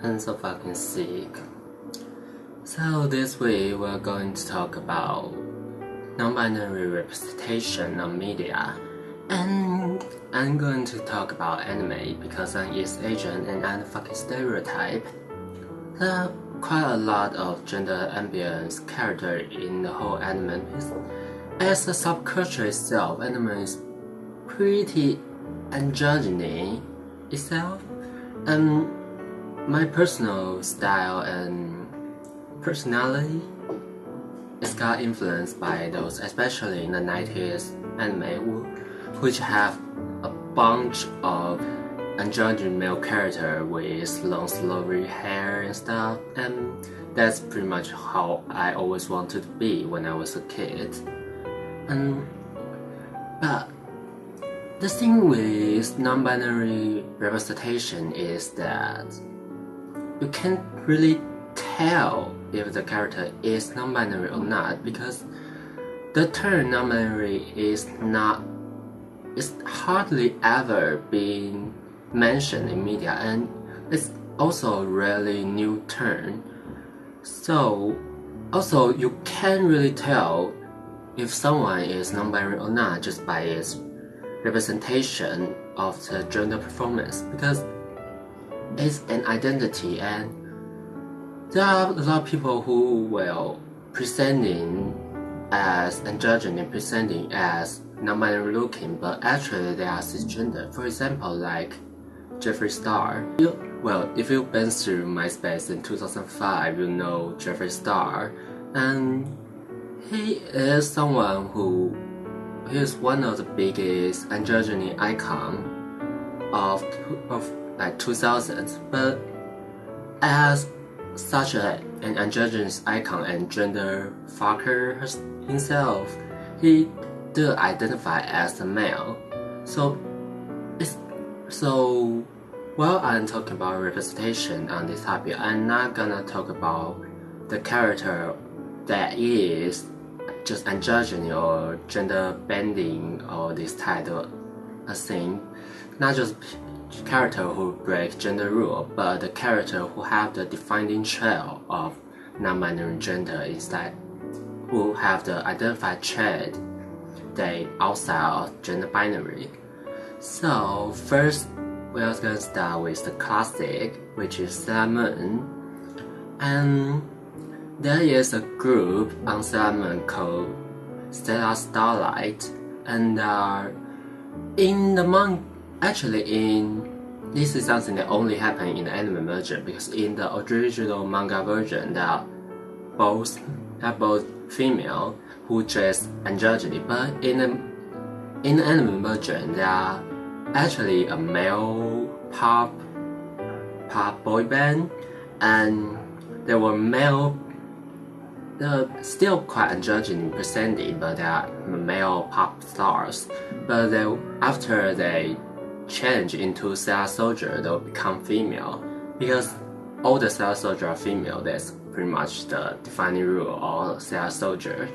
I'm so fucking sick. So this week we're going to talk about non-binary representation on media, and I'm going to talk about anime because I'm East Asian and I'm a fucking stereotype. There are quite a lot of gender ambience character in the whole anime piece. As a subculture itself, anime is pretty androgyny itself, and my personal style and personality is got influenced by those, especially in the 90s anime, which have a bunch of androgynous male character with long flowy hair and stuff, and that's pretty much how I always wanted to be when I was a kid. But the thing with non-binary representation is that you can't really tell if the character is non-binary or not, because the term non-binary is hardly ever been mentioned in media, and it's also a really new term. So also you can't really tell if someone is non-binary or not just by its representation of the gender performance, because it's an identity, and there are a lot of people who will presenting as androgynous, presenting as non-binary looking, but actually they are cisgender. For example, like Jeffree Star. If you've been through MySpace in 2005, you know Jeffree Star, and he is someone who is one of the biggest androgyny icon of like 2000s, but as such an androgynous icon and gender fucker himself, he do identify as a male. So while I'm talking about representation on this topic, I'm not gonna talk about the character that is just androgyny or gender bending or this type of a thing. Not just character who break gender rule, but the character who have the defining trait of non-binary gender inside, who have the identified trait they outside of gender binary. So first, we're gonna start with the classic, which is Sailor Moon, and there is a group on Sailor Moon called Stellar Starlight, and this is something that only happened in the anime version, because in the original manga version, they are both female who dress androgyny, but in the anime version, they are actually a male pop boy band, and they were male. They're still quite androgynous presenting, but they are male pop stars. But after they change into Sailor Soldier, they'll become female, because all the Sailor Soldier are female. That's pretty much the defining rule of Sailor Soldier,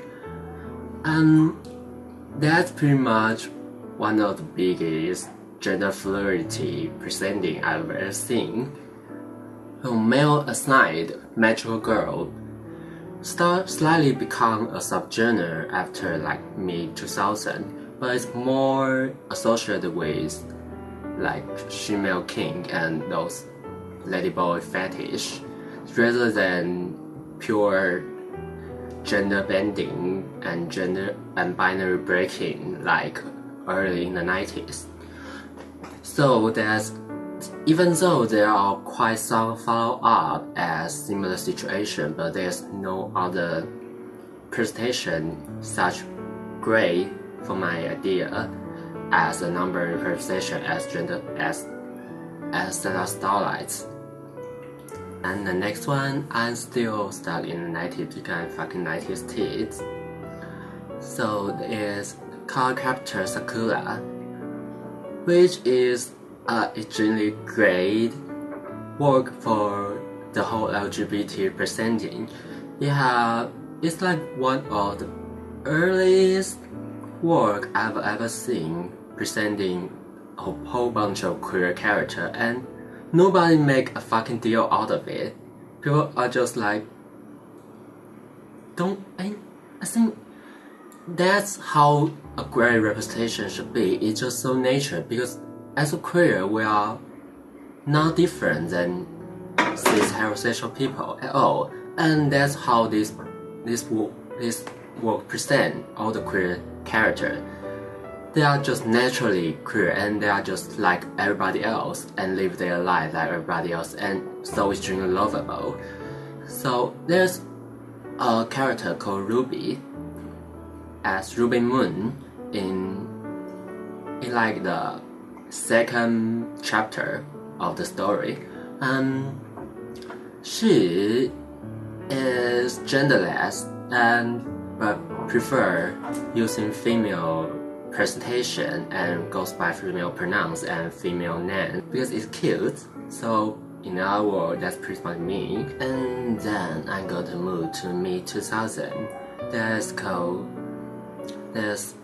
and that's pretty much one of the biggest gender fluidity presenting I've ever seen. A male assigned magical girl slightly become a subgenre after like mid 2000, but it's more associated with like female king and those ladyboy fetish, rather than pure gender bending and gender and binary breaking like early in the 90s. So even though there are quite some follow-up as similar situation, but there's no other presentation such great for my idea as a number representation as gender as Stellar Starlights. And the next one, I'm still stuck in the 90s because I'm fucking 90s kids. So it's called character Sakura, which is extremely great work for the whole LGBT presenting. It's like one of the earliest work I've ever seen presenting a whole bunch of queer character, and nobody make a fucking deal out of it. People are just like, I think that's how a great representation should be. It's just so nature, because as a queer, we are not different than cis heterosexual people at all, and that's how this work present all the queer character. They are just naturally queer, and they are just like everybody else and live their life like everybody else, and so extremely lovable. So there's a character called Ruby as Ruby Moon in like the second chapter of the story. She is genderless but prefer using female presentation and goes by female pronouns and female name because it's cute. So in our world, that's pretty much me. And then I go to move to mid 2000. There's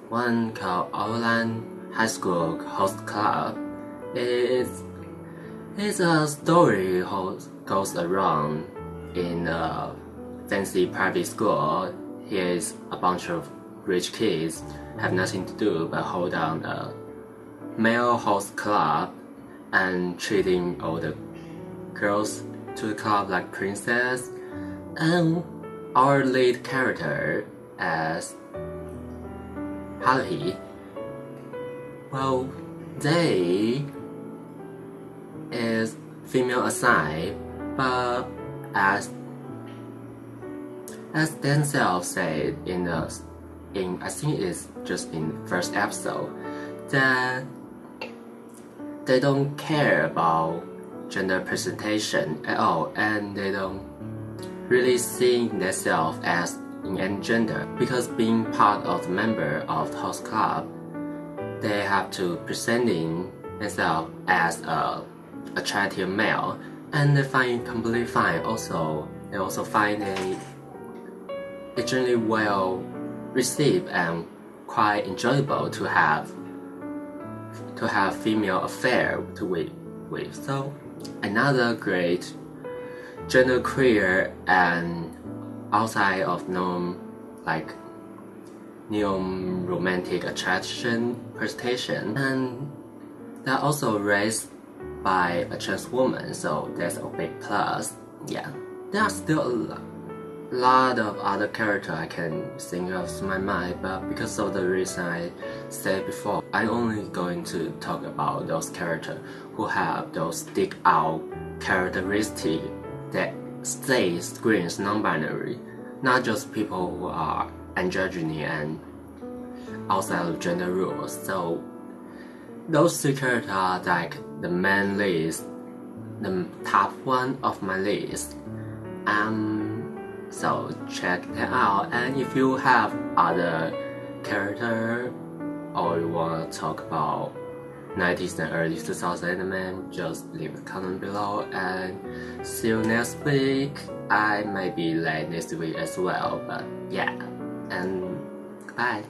one called Outland High School Host Club. It's a story goes around in a fancy private school. Here's a bunch of rich kids have nothing to do but hold down a male host club and treating all the girls to the club like princess. And our lead character as Haruhi, well, they is female assigned, but as themselves said in I think it's just in first episode, that they don't care about gender presentation at all, and they don't really see themselves as in any gender, because being part of the member of the host club, they have to presenting themselves as a attractive male, and they find it completely fine. They also find it extremely well received and quite enjoyable to have female affair with. So another great genderqueer and outside of norm romantic attraction presentation, and they're also raised by a trans woman, so that's a big plus. Yeah, there are still a lot of other characters I can think of in my mind, but because of the reason I said before, I'm only going to talk about those characters who have those stick out characteristics that stay screens non-binary, not just people who are androgyny and outside of gender rules. So those three characters are like the main list, the top one of my list. So check them out, and if you have other character or you want to talk about 90s and early 2000s anime, just leave a comment below, and see you next week. I might be late next week as well, but yeah, and goodbye.